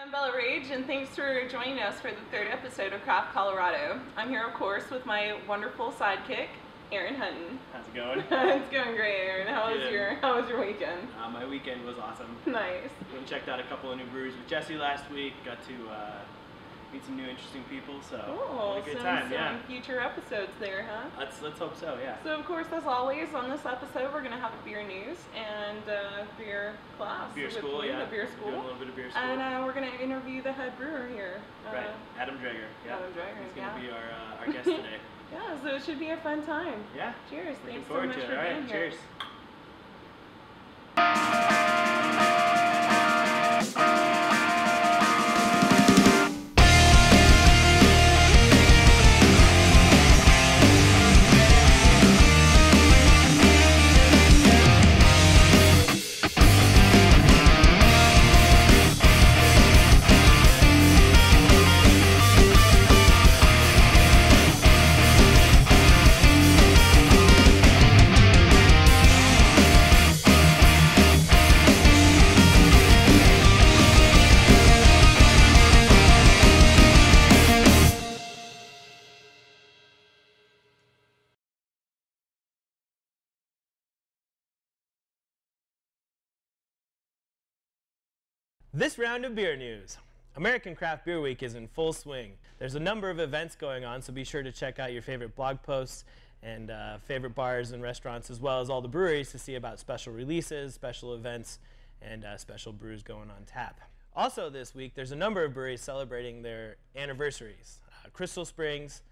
I'm Bella Rage, and thanks for joining us for the third episode of Craft Colorado. I'm here, of course, with my wonderful sidekick, Erin Hutton. How's it going? It's going great, Erin. How was your weekend? My weekend was awesome. Nice. We checked out a couple of new breweries with Jesse last week. Got to meet some new interesting people, so Cool. had a good time. Some future episodes there, huh? Let's hope so. Yeah. So, of course, as always, on this episode, we're going to have a beer news and beer class. Beer school, Hopefully, yeah. A beer school. Doing a little bit of beer school. And we're going to interview the head brewer here. Right. Adam Draeger. Yeah. Adam Draeger. He's going to be our guest today. Yeah, so it should be a fun time. Yeah. Cheers. Looking Thanks so forward much to it. for All right. being here. Cheers. This round of beer news. American Craft Beer Week is in full swing. There's a number of events going on, so be sure to check out your favorite blog posts and favorite bars and restaurants, as well as all the breweries, to see about special releases, special events, and special brews going on tap. Also this week, there's a number of breweries celebrating their anniversaries. Crystal Springs,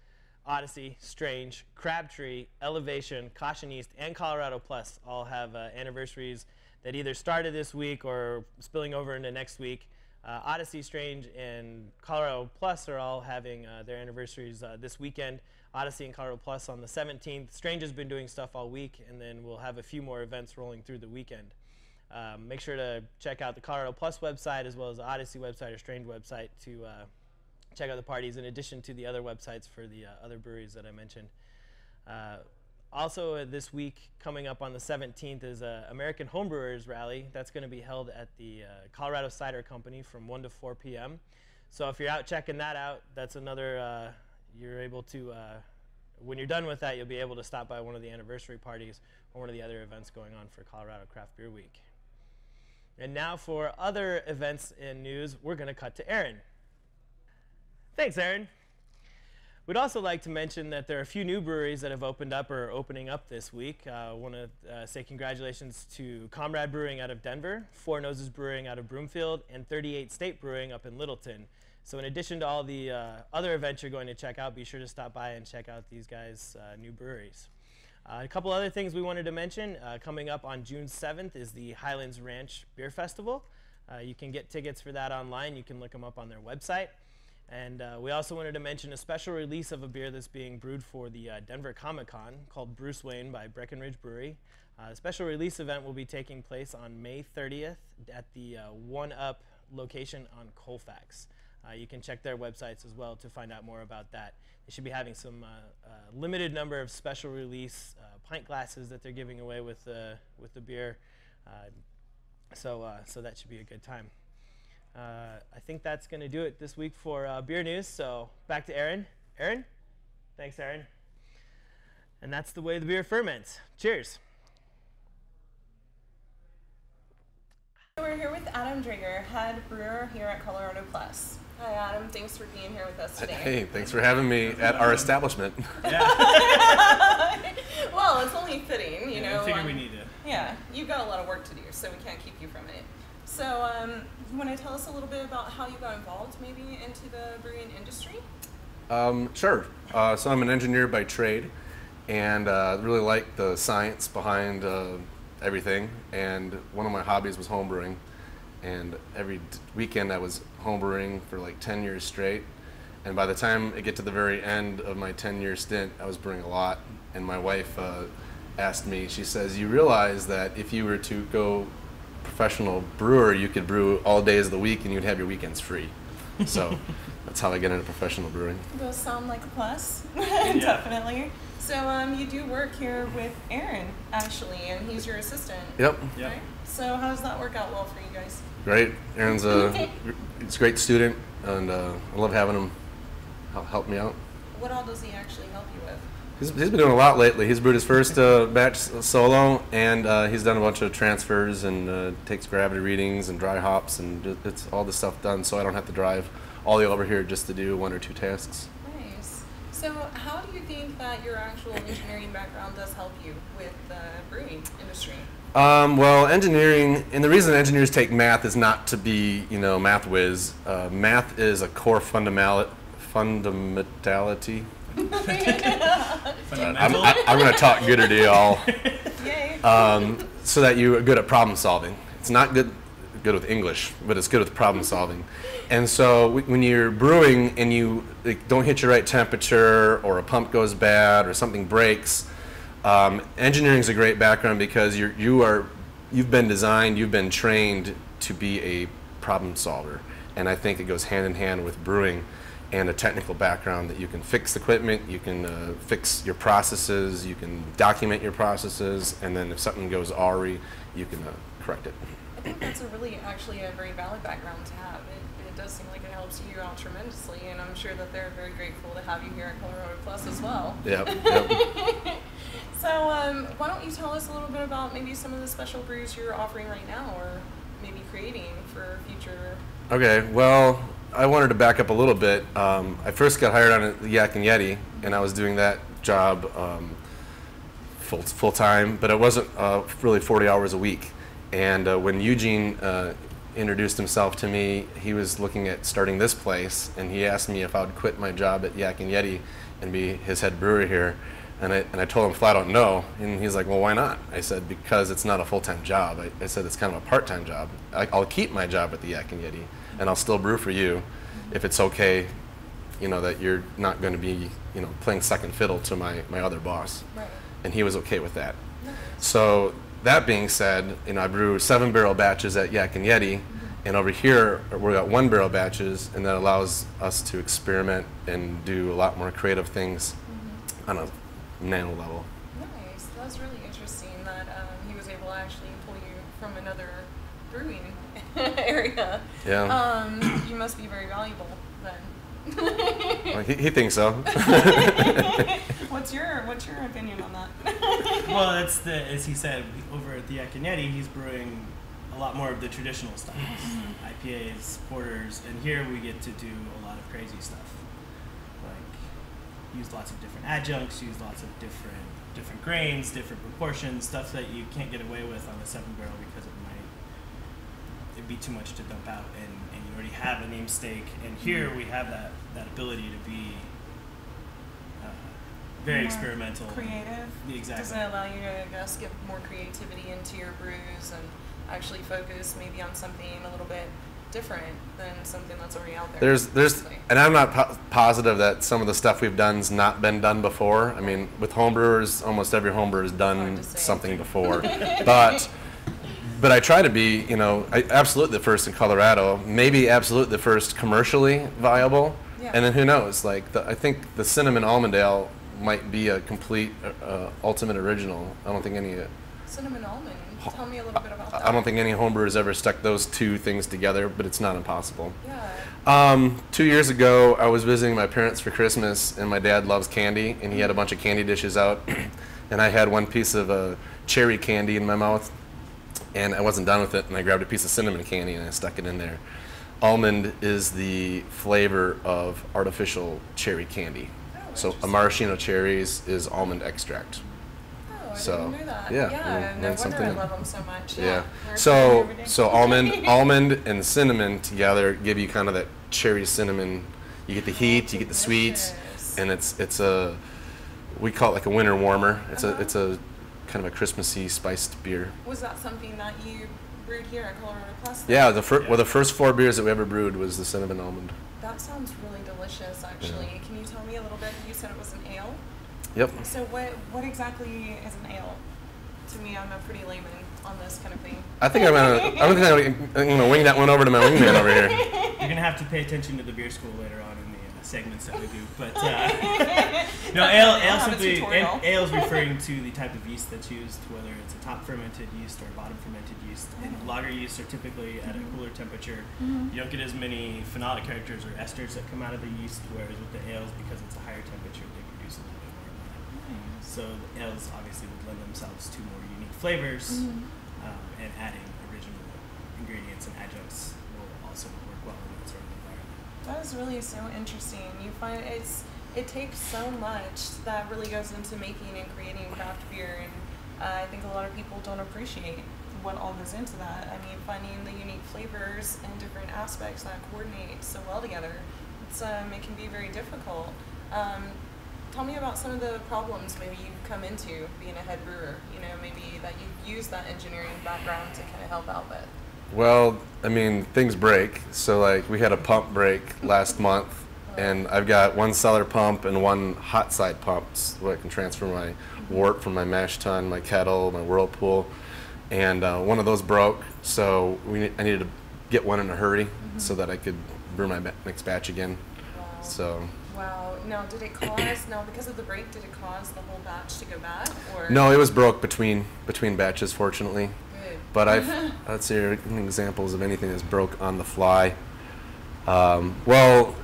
Odyssey, Strange, Crabtree, Elevation, Caution East, and Colorado Plus all have anniversaries that either started this week or spilling over into next week. Odyssey, Strange, and Colorado Plus are all having their anniversaries this weekend. Odyssey and Colorado Plus on the 17th. Strange has been doing stuff all week, and then we'll have a few more events rolling through the weekend. Make sure to check out the Colorado Plus website as well as the Odyssey website or Strange website to check out the parties, in addition to the other websites for the other breweries that I mentioned. Also this week, coming up on the 17th, is American Homebrewers Rally. That's going to be held at the Colorado Cider Company from 1 to 4 p.m. So if you're out checking that out, that's another, you're able to, when you're done with that, you'll be able to stop by one of the anniversary parties or one of the other events going on for Colorado Craft Beer Week. And now for other events and news, we're going to cut to Erin. Thanks, Erin. We'd also like to mention that there are a few new breweries that have opened up or are opening up this week. I want to say congratulations to Comrade Brewing out of Denver, Four Noses Brewing out of Broomfield, and 38 State Brewing up in Littleton. So in addition to all the other events you're going to check out, be sure to stop by and check out these guys' new breweries. A couple other things we wanted to mention. Coming up on June 7th is the Highlands Ranch Beer Festival. You can get tickets for that online. You can look them up on their website. And we also wanted to mention a special release of a beer that's being brewed for the Denver Comic-Con called Bruce Wayne by Breckenridge Brewery. The special release event will be taking place on May 30th at the One Up location on Colfax. You can check their websites as well to find out more about that. They should be having some limited number of special release pint glasses that they're giving away with the beer. So that should be a good time. I think that's going to do it this week for beer news. So back to Erin. Erin? Thanks, Erin. And that's the way the beer ferments. Cheers. We're here with Adam Draeger, head brewer here at Colorado Plus. Hi, Adam. Thanks for being here with us today. Hey, thanks for having me at our establishment. Yeah. Well, it's only fitting, you know. I figure we need to. Yeah, you've got a lot of work to do, so we can't keep you from it. So, you want to tell us a little bit about how you got involved, maybe, into the brewing industry? Sure. So I'm an engineer by trade, and really like the science behind everything. And one of my hobbies was homebrewing. And every weekend I was homebrewing for like 10 years straight. And by the time I get to the very end of my 10-year stint, I was brewing a lot. And my wife asked me, she says, "You realize that if you were to go professional brewer, you could brew all days of the week and you'd have your weekends free." So that's how I get into professional brewing. Those sound like a plus. Definitely. So you do work here with Erin, actually, and he's your assistant. Yep. Right? So how does that work out well for you guys? great. Aaron's he's a great student, and I love having him help me out. What all does he actually help you with? He's been doing a lot lately. He's brewed his first batch solo, and he's done a bunch of transfers and takes gravity readings and dry hops, and it's all this stuff done, so I don't have to drive all the way over here just to do 1 or 2 tasks. Nice. So how do you think that your actual engineering background does help you with the brewing industry? Well, engineering, and the reason engineers take math is not to be, math whiz. Math is a core fundamentality. I'm going to talk gooder to y'all. Yay. So that you're good at problem solving. It's not good with English, but it's good with problem solving. And so when you're brewing and you don't hit your right temperature, or a pump goes bad, or something breaks, engineering is a great background because you've been designed, you've been trained to be a problem solver. And I think it goes hand in hand with brewing and a technical background that you can fix equipment, you can fix your processes, you can document your processes, and then if something goes awry, you can correct it. I think that's actually a very valid background to have. It does seem like it helps you out tremendously, and I'm sure that they're very grateful to have you here at Colorado Plus as well. Yep. So why don't you tell us a little bit about maybe some of the special brews you're offering right now, or maybe creating for future? Okay, well, I wanted to back up a little bit. I first got hired on the Yak and Yeti, and I was doing that job full time, but it wasn't really 40 hours a week. And when Eugene introduced himself to me, he was looking at starting this place, and he asked me if I would quit my job at Yak and Yeti and be his head brewer here. And I told him flat out no, and he's like, well, why not? I said, because it's not a full-time job. I said, it's kind of a part-time job. I'll keep my job at the Yak and Yeti, and I'll still brew for you if it's okay, that you're not going to be, playing second fiddle to my other boss. Right. And he was okay with that. Nice. So that being said, I brew 7-barrel batches at Yak and Yeti, and over here we got 1-barrel batches, and that allows us to experiment and do a lot more creative things on a nano level. Nice. That's really interesting that he was able to actually pull you from another brewing area. Yeah. You must be very valuable then. Well, he thinks so. What's your opinion on that? Well, as he said, over at the Yak and Yeti, he's brewing a lot more of the traditional styles, IPAs, porters, and here we get to do a lot of crazy stuff. Like use lots of different adjuncts, use lots of different grains, different proportions, stuff that you can't get away with on a 7-barrel because it'd be too much to dump out, and you already have a name stake. And here we have that ability to be very more experimental, creative. Exactly. Does it allow you to, I guess, give more creativity into your brews and actually focus maybe on something a little bit different than something that's already out there? And I'm not positive that some of the stuff we've done's not been done before. I mean, with homebrewers, almost every homebrewer has done something before, but I try to be, absolutely the first in Colorado, maybe absolutely the first commercially viable, and then who knows? I think the cinnamon almond ale might be a complete ultimate original. I don't think any cinnamon almond. Tell me a little bit about that. I don't think any homebrewer has ever stuck those two things together, but it's not impossible. Yeah. 2 years ago, I was visiting my parents for Christmas, and my dad loves candy, and he had a bunch of candy dishes out, and I had one piece of cherry candy in my mouth, and I wasn't done with it, and I grabbed a piece of cinnamon candy and I stuck it in there. Almond is the flavor of artificial cherry candy. So a maraschino cherries is almond extract. I So didn't know that. yeah, No wonder I love them so much. Yeah. Learn So something every day. so almond and cinnamon together give you kind of that cherry cinnamon. You get the heat, you get the sweets, Delicious. and it's a, we call it like a winter warmer. It's a kind of a Christmassy spiced beer. Was that something that you brewed here at Colorado Plus? Yeah, the first 4 beers that we ever brewed was the cinnamon almond. That sounds really delicious, actually. Yeah. Can you tell me a little bit? You said it was an ale. Yep. So what exactly is an ale? To me, I'm a pretty layman on this kind of thing. I think I'm gonna wing that one over to my wingman over here. You're gonna have to pay attention to the beer school later on in segments that we do. But no, ale simply ale is referring to the type of yeast that's used, whether it's a top fermented yeast or a bottom fermented yeast. And lager yeasts are typically at a cooler temperature. You don't get as many phenolic characters or esters that come out of the yeast, whereas with the ales, because it's a higher temperature, they produce a little bit more of that. So the ales obviously would lend themselves to more unique flavors, and adding original ingredients and adjuncts will also work well in that sort of environment. That is really so interesting. You find it takes so much that really goes into making and creating craft beer, and I think a lot of people don't appreciate what all goes into that. I mean, finding the unique flavors and different aspects that coordinate so well together, it can be very difficult. Tell me about some of the problems maybe you've come into being a head brewer, maybe that you've used that engineering background to kind of help out with. Well, I mean, things break. So like we had a pump break last month, and I've got one cellar pump and one hot side pump so I can transfer my wort from my mash tun, my kettle, my whirlpool. And one of those broke, so I needed to get one in a hurry so that I could brew my next batch again. Wow. So. Wow. Now, because of the break, did it cause the whole batch to go bad? Or? No, it was broke between batches, fortunately. Good. But let's see examples of anything that's broke on the fly. Well,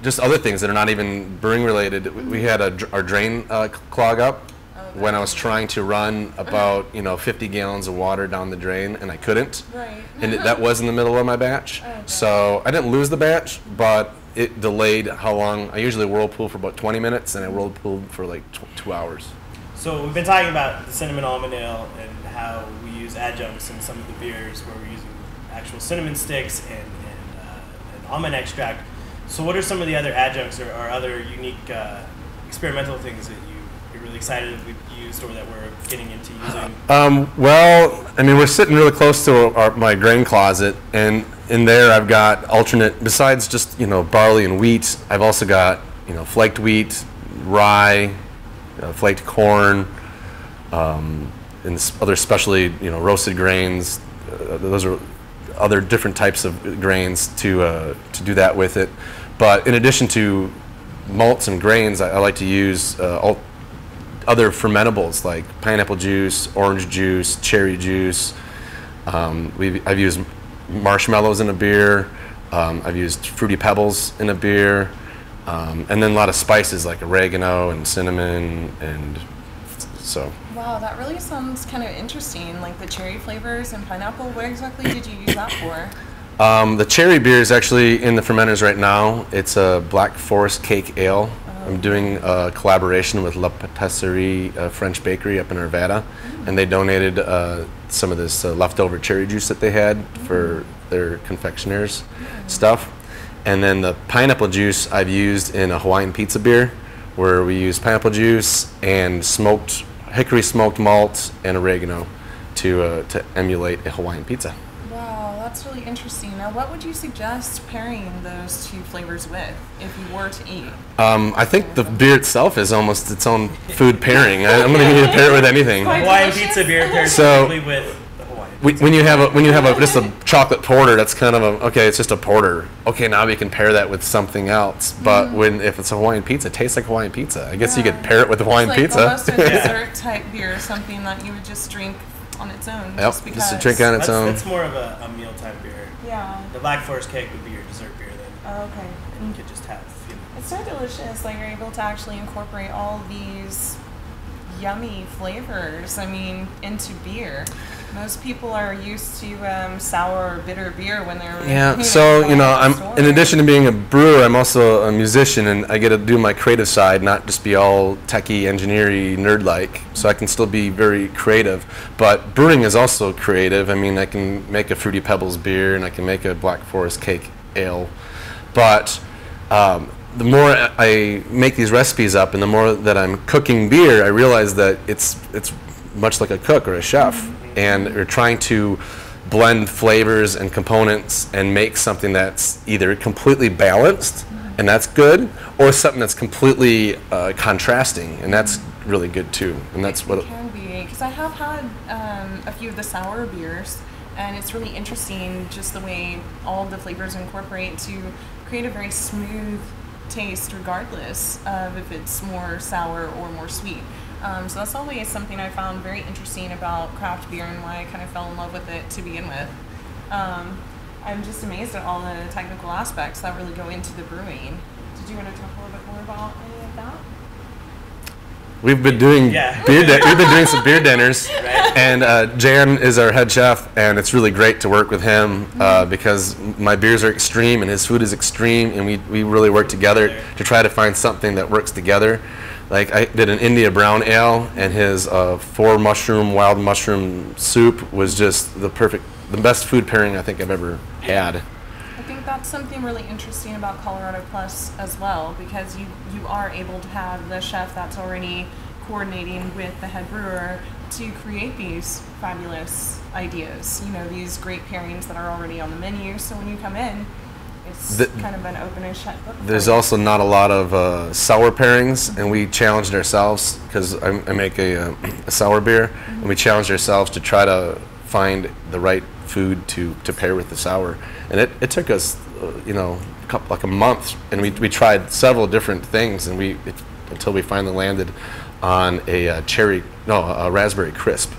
just other things that are not even brewing related. We had our drain clog up when I was trying to run about 50 gallons of water down the drain, and I couldn't. Right. And that was in the middle of my batch. Okay. So I didn't lose the batch, but it delayed how long. I usually whirlpool for about 20 minutes, and I whirlpooled for like 2 hours. So we've been talking about the cinnamon almond ale and how we use adjuncts in some of the beers where we're using actual cinnamon sticks and almond extract. So what are some of the other adjuncts or other unique experimental things that you're really excited that we've used or that we're getting into using? Well, I mean, we're sitting really close to my grain closet, and in there I've got alternate, besides just, barley and wheat, I've also got, flaked wheat, rye, flaked corn, and other specially, roasted grains. Those are other different types of grains to do that with it. But in addition to malts and grains, I like to use other fermentables like pineapple juice, orange juice, cherry juice. I've used marshmallows in a beer. I've used fruity pebbles in a beer. And then a lot of spices like oregano and cinnamon, and so. Wow, that really sounds kind of interesting, like the cherry flavors and pineapple. What exactly did you use that for? The cherry beer is actually in the fermenters right now. It's a Black Forest Cake Ale. I'm doing a collaboration with La Patisserie French Bakery up in Arvada, and they donated some of this leftover cherry juice that they had for their confectioners stuff. And then the pineapple juice I've used in a Hawaiian pizza beer, where we use pineapple juice and hickory smoked malt and oregano to emulate a Hawaiian pizza. Wow, that's really interesting. Now, what would you suggest pairing those two flavors with if you were to eat? I think the beer itself is almost its own food pairing. I'm going to need to pair it with anything. Hawaiian pizza beer pairs perfectly with the Hawaiian. When you have just a chocolate porter, that's kind of okay. It's just a porter. Okay, now we can pair that with something else. But if it's a Hawaiian pizza, it tastes like Hawaiian pizza. I guess you could pair it with Hawaiian pizza. Almost a dessert type beer, something that you would just drink on its own. Yep, just to drink on its own. That's more of a meal type beer. Yeah. The Black Forest Cake would be your dessert beer then. Oh, okay. And you could just have. It's so delicious. Like you're able to actually incorporate all these yummy flavors. I mean, into beer. Most people are used to sour or bitter beer when they're So I'm in addition to being a brewer, I'm also a musician, and I get to do my creative side, not just be all techie, engineering, nerd-like. So I can still be very creative. But brewing is also creative. I mean, I can make a Fruity Pebbles beer, and I can make a Black Forest Cake Ale. But the more I make these recipes up, and the more that I'm cooking beer, I realize that it's much like a cook or a chef. And you're trying to blend flavors and components and make something that's either completely balanced, and that's good, or something that's completely contrasting, and that's really good too. And that's what it can be. Because I have had a few of the sour beers, and it's really interesting just the way all the flavors incorporate to create a very smooth taste regardless of if it's more sour or more sweet. So that's always something I found very interesting about craft beer and why I kind of fell in love with it to begin with. I'm just amazed at all the technical aspects that really go into the brewing. Did you want to talk a little bit more about any of that? We've been doing we've been doing some beer dinners, Right. and Jan is our head chef, and it's really great to work with him because my beers are extreme and his food is extreme, and we really work together to try to find something that works together. Like I did an India brown ale, and his wild mushroom soup was just the best food pairing I think I've ever had. I think that's something really interesting about Colorado Plus as well, because you are able to have the chef that's already coordinating with the head brewer to create these fabulous ideas, these great pairings that are already on the menu. So when you come in, it's kind of an open and shut book. There's also not a lot of sour pairings, and we challenged ourselves because I make a sour beer, and we challenged ourselves to try to find the right food to pair with the sour, and it took us like a month, and we tried several different things, and until we finally landed on a raspberry crisp,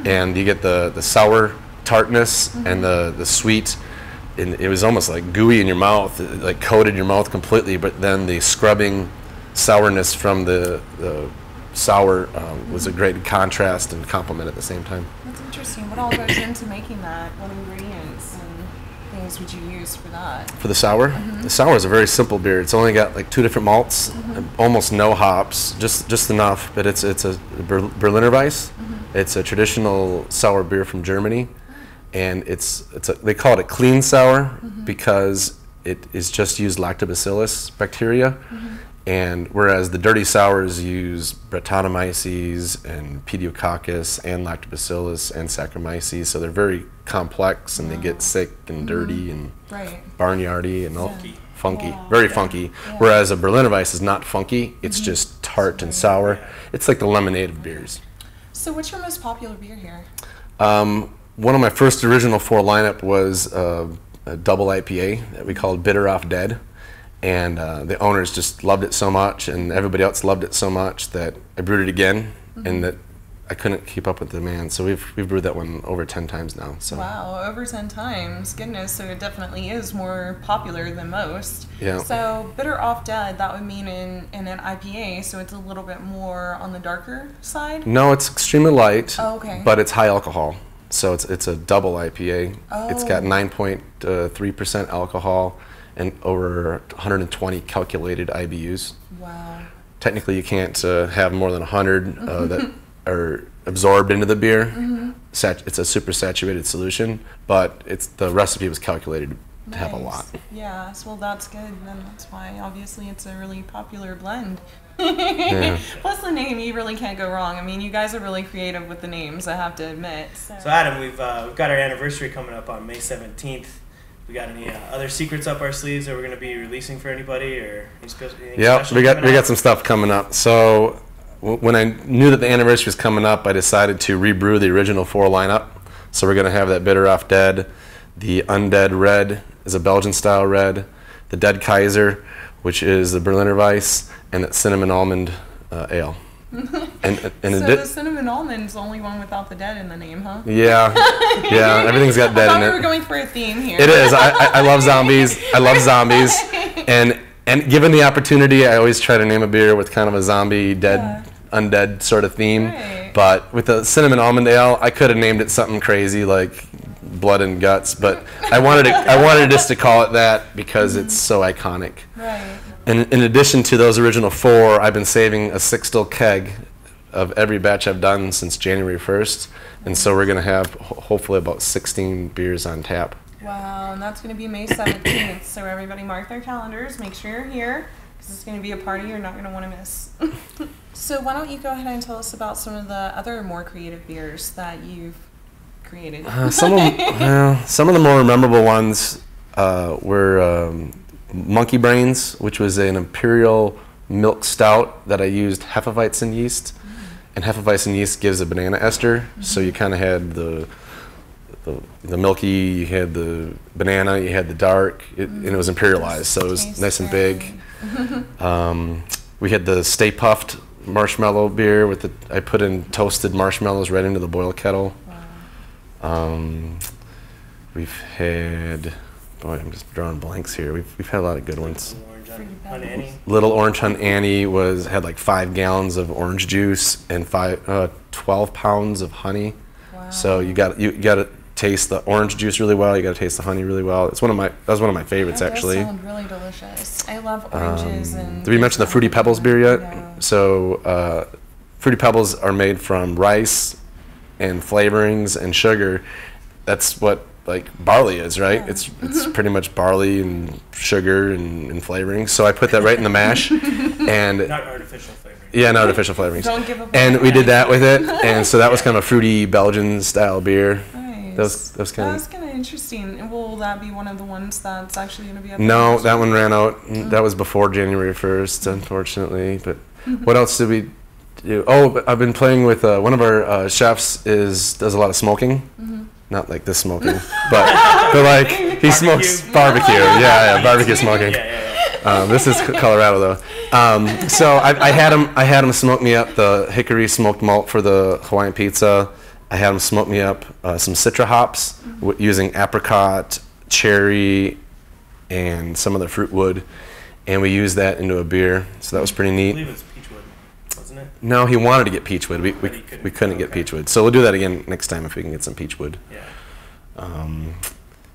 and you get the sour tartness and the sweet, and it was almost like gooey in your mouth, it like coated your mouth completely, but then the scrubbing sourness from the sour was a great contrast and complement at the same time. That's interesting. What all goes into making that? What ingredients and things would you use for that? For the sour? The sour is a very simple beer. It's only got like 2 different malts, almost no hops, just enough, but it's a Berliner Weiss. It's a traditional sour beer from Germany, and they call it a clean sour because it is just used lactobacillus bacteria. And whereas the dirty sours use Brettanomyces and Pediococcus and Lactobacillus and Saccharomyces, so they're very complex and they get sick and dirty and barnyardy and all funky, very funky. Whereas a Berliner Weiss is not funky; it's just tart and sour. It's like the lemonade of beers. So, what's your most popular beer here? One of my first original 4 lineup was a double IPA that we called Bitter Off Dead. And the owners just loved it so much, and everybody else loved it so much that I brewed it again, and that I couldn't keep up with the demand. So we've brewed that one over 10 times now. So. Wow, over 10 times. Goodness, so it definitely is more popular than most. Yeah. So Bitter Off Dead, that would mean in an IPA, so it's a little bit more on the darker side? No, it's extremely light, but it's high alcohol. So it's a double IPA. It's got 9.3% alcohol and over 120 calculated IBUs. Wow. Technically, you can't have more than 100 that are absorbed into the beer. It's a super saturated solution, but the recipe was calculated to have a lot. Yeah, well that's good, and that's why obviously it's a really popular blend. Plus the name, you really can't go wrong. I mean, you guys are really creative with the names, I have to admit. So Adam, we've got our anniversary coming up on May 17th. We got any other secrets up our sleeves that we're going to be releasing for anybody, or anything special? We got some stuff coming up. So when I knew that the anniversary was coming up, I decided to rebrew the original 4 lineup. So we're going to have that Bitter Off Dead, the Undead Red is a Belgian style red, the Dead Kaiser, which is the Berliner Weiss, and that Cinnamon Almond Ale. So the cinnamon almond's the only one without the dead in the name, huh? Yeah, everything's got dead in it. We were going for a theme here. It is. I love zombies. I love zombies, and given the opportunity, I always try to name a beer with kind of a zombie, undead sort of theme. Right. But with the cinnamon almond ale, I could have named it something crazy like Blood and Guts, but I wanted just to call it that because it's so iconic. Right. And in addition to those original 4, I've been saving a 6-still keg of every batch I've done since January 1st. And so we're going to have hopefully about 16 beers on tap. Wow, and that's going to be May 17th. So everybody mark their calendars, make sure you're here, because it's going to be a party you're not going to want to miss. So why don't you go ahead and tell us about some of the other more creative beers that you've created? Some of the more memorable ones were Monkey Brains, which was an imperial milk stout that I used Hefeweizen yeast, and Hefeweizen yeast gives a banana ester, so you kind of had the the milky, you had the banana, you had the dark, and it was imperialized, so it was nice and big. We had the Stay Puffed marshmallow beer with I put in toasted marshmallows right into the boil kettle. Wow. We've had, boy, I'm just drawing blanks here. We've had a lot of good ones. Little Orange Hunt Annie had like 5 gallons of orange juice and 12 pounds of honey. Wow. So you got to taste the orange juice really well. You got to taste the honey really well. That was one of my favorites, actually. That sounds really delicious. I love oranges. Did we mention the Fruity Pebbles beer yet? No. So Fruity Pebbles are made from rice and flavorings and sugar. That's what like barley is, right? Yeah. It's pretty much barley and sugar and flavoring. So I put that right in the mash, and not artificial flavoring. Yeah, not artificial flavorings. Don't give up. And we did that with it, and so that was kind of a fruity Belgian style beer. Nice. That was kind of interesting. Will that be one of the ones that's actually going to be up? No, that one ran out. That was before January 1st, unfortunately. But what else did we do? Oh, I've been playing with one of our chefs. Does a lot of smoking. Not like this smoking, but like he smokes barbecue. Yeah, barbecue smoking. This is Colorado though. So I had him smoke me up the hickory smoked malt for the Hawaiian pizza. I had him smoke me up some Citra hops using apricot, cherry, and some other fruit wood, and we used that into a beer. So that was pretty neat. I believe it's peachwood, wasn't it? No, he wanted to get peachwood. We couldn't get peachwood, so we'll do that again next time if we can get some peachwood.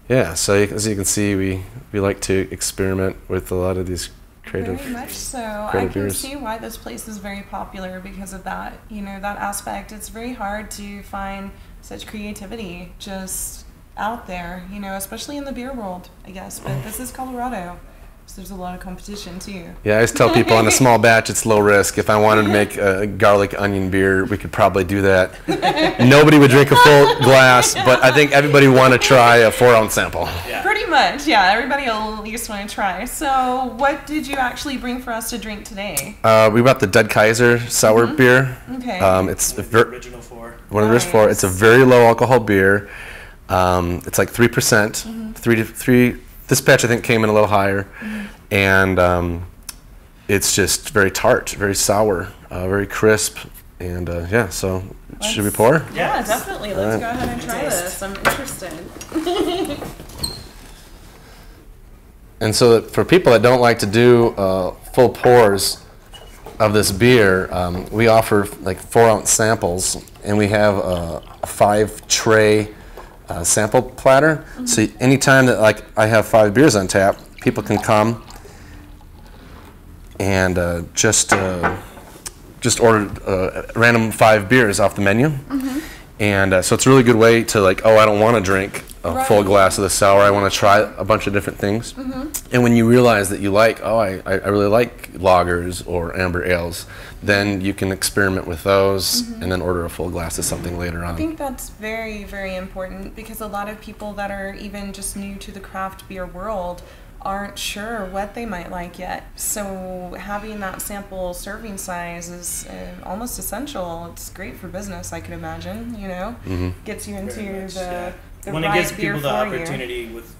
Yeah. So as you can see, we like to experiment with a lot of these creative. Very much so. I can see why this place is very popular because of that. That aspect. It's very hard to find such creativity just out there. Especially in the beer world, I guess. But this is Colorado. There's a lot of competition too. Yeah, I just tell people on a small batch it's low risk. If I wanted to make a garlic onion beer, we could probably do that. Nobody would drink a full glass, but I think everybody would want to try a 4-ounce sample. Yeah. Pretty much, yeah. Everybody will at least want to try. So what did you actually bring for us to drink today? We brought the Dead Kaiser sour beer. Okay. It's the original 4. One of the original 4. It's a very low alcohol beer. It's like 3%. 3 to 3. This batch I think came in a little higher, and it's just very tart, very sour, very crisp, and so should we pour? Yeah, definitely. Let's go ahead and try this. I'm interested. And so for people that don't like to do full pours of this beer, we offer like 4-ounce samples, and we have a 5-tray sample platter. So anytime that I have 5 beers on tap, people can come and just order random 5 beers off the menu. And so it's a really good way to I don't want to drink a full glass of the sour. I want to try a bunch of different things. And when you realize that you I really like lagers or amber ales, then you can experiment with those and then order a full glass of something later on. I think that's very, very important because a lot of people that are even just new to the craft beer world aren't sure what they might like yet. So having that sample serving size is almost essential. It's great for business, I could imagine, Gets you into the when right it gives beer people the for opportunity with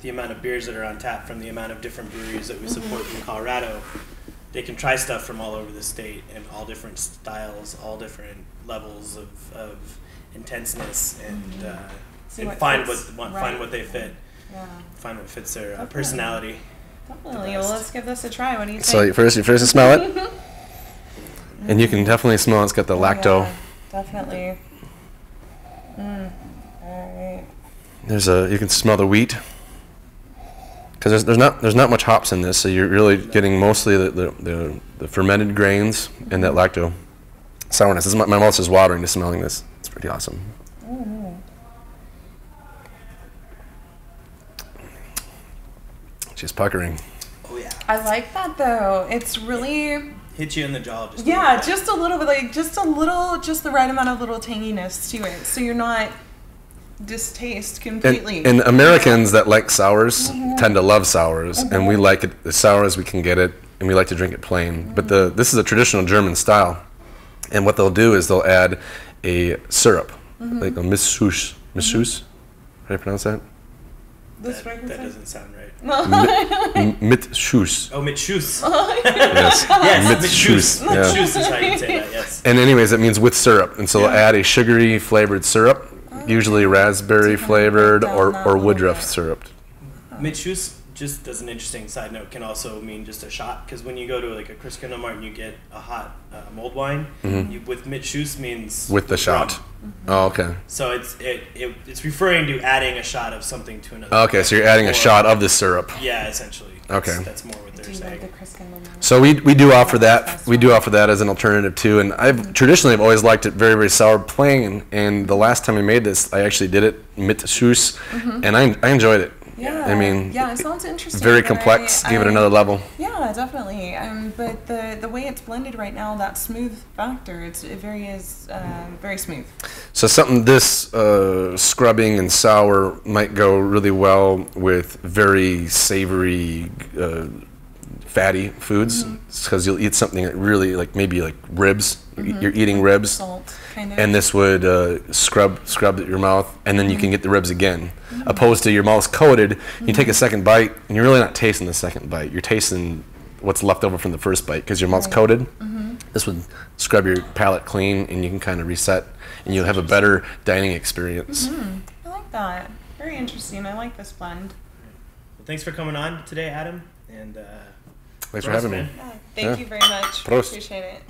the amount of beers that are on tap from the amount of different breweries that we support in Colorado, they can try stuff from all over the state and all different styles, all different levels of intenseness, and find what they fit. Yeah. Find what fits their personality. Definitely. Well, let's give this a try. What do you think? So you first smell it, and you can definitely smell it's got the lacto. Yeah, definitely. All right. You can smell the wheat. Because there's not much hops in this, so you're really getting mostly the fermented grains and that lacto sourness. My mouth is watering just smelling this. It's pretty awesome. She's puckering. Oh yeah. I like that though. It's really hit you in the jaw. Just a little bit, just the right amount of little tanginess to it, so you're not distaste completely. And Americans that like sours tend to love sours, and we like it as sour as we can get it, and we like to drink it plain. But this is a traditional German style, and what they'll do is they'll add a syrup, like a Missus. How do you pronounce that? This That frankincense? doesn't sound right. Mit Schuss. Oh, mit Schuss. Yes. Yes, Mit mit Schuss. Schuss. Mit Yeah. Schuss is how you say that, yes. And anyways, that means with syrup. And so they'll add a sugary flavored syrup, usually raspberry To kind of flavored break down that or a little woodruff bit. syrup. Mit Schuss, just as an interesting side note, can also mean just a shot. Because when you go to like a Christkindlmarkt and you get a hot mulled wine, with mit Schuss means With the shot. rum. Oh, okay. So it's referring to adding a shot of something to another. Okay, so you're adding a Or- shot of the syrup. Yeah, essentially. Okay. That's more what they're Do you know saying. the Christkindl? So we do offer that. We do offer that as an alternative too. And I've traditionally have always liked it very, very sour plain. And the last time I made this, I actually did it mit Schuss, and I enjoyed it. Yeah. I mean, yeah, it sounds interesting. Very but complex. Gave it another level. Yeah, definitely. But the way it's blended right now, that smooth factor, it very smooth. So something this scrubbing and sour might go really well with very savory, fatty foods, because you'll eat something that really maybe like ribs. You're eating ribs, Salt, kind of. and this would scrub your mouth, and then you can get the ribs again. Opposed to your mouth's coated, you take a second bite, and you're really not tasting the second bite. You're tasting what's left over from the first bite because your mouth's coated. This would scrub your palate clean, and you can kind of reset, and you'll have a better dining experience. I like that. Very interesting. I like this blend. Well, thanks for coming on today, Adam. And Thanks for having me. man. Yeah, thank Yeah. you very much. Prost. Appreciate it.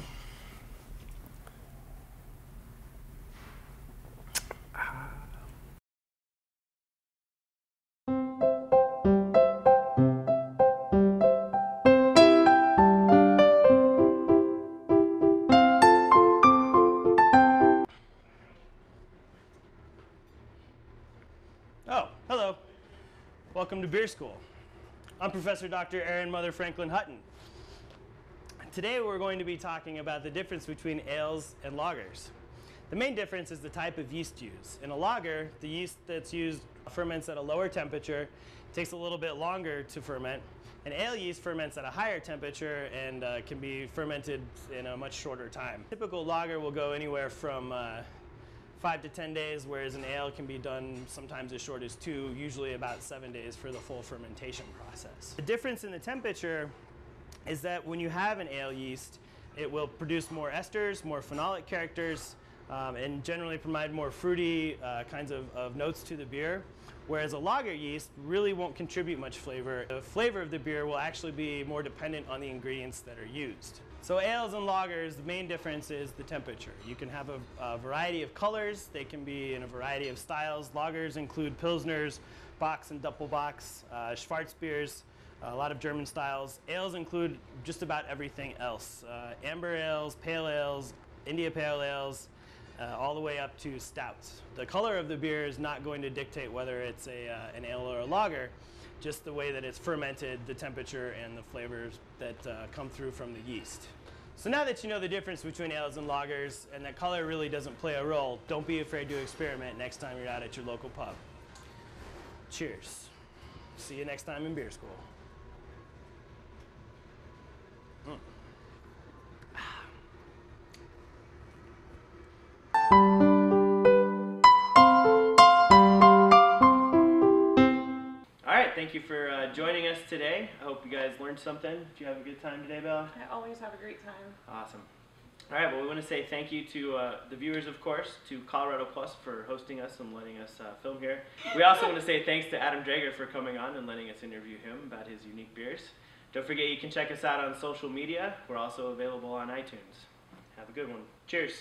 Oh, hello. Welcome to Beer School. I'm Professor Dr. Erin Mutha-Franklin Hutton. Today we're going to be talking about the difference between ales and lagers. The main difference is the type of yeast used. In a lager, the yeast that's used ferments at a lower temperature, takes a little bit longer to ferment. An ale yeast ferments at a higher temperature and can be fermented in a much shorter time. Typical lager will go anywhere from 5 to 10 days, whereas an ale can be done sometimes as short as 2, usually about 7 days for the full fermentation process. The difference in the temperature is that when you have an ale yeast, it will produce more esters, more phenolic characters, and generally provide more fruity kinds of notes to the beer, whereas a lager yeast really won't contribute much flavor. The flavor of the beer will actually be more dependent on the ingredients that are used. So ales and lagers, the main difference is the temperature. You can have a variety of colors. They can be in a variety of styles. Lagers include Pilsners, Bocks and Doppelbocks, Schwarzbiers, a lot of German styles. Ales include just about everything else. Amber ales, pale ales, India pale ales, all the way up to stouts. The color of the beer is not going to dictate whether it's an ale or a lager, just the way that it's fermented, the temperature, and the flavors that come through from the yeast. So now that you know the difference between ales and lagers, and that color really doesn't play a role, don't be afraid to experiment next time you're out at your local pub. Cheers. See you next time in beer school. Thank you for joining us today. I hope you guys learned something. Did you have a good time today, Bella? I always have a great time. Awesome. All right, well, we want to say thank you to the viewers, of course, to Colorado Plus for hosting us and letting us film here. We also want to say thanks to Adam Draeger for coming on and letting us interview him about his unique beers. Don't forget you can check us out on social media. We're also available on iTunes. Have a good one. Cheers.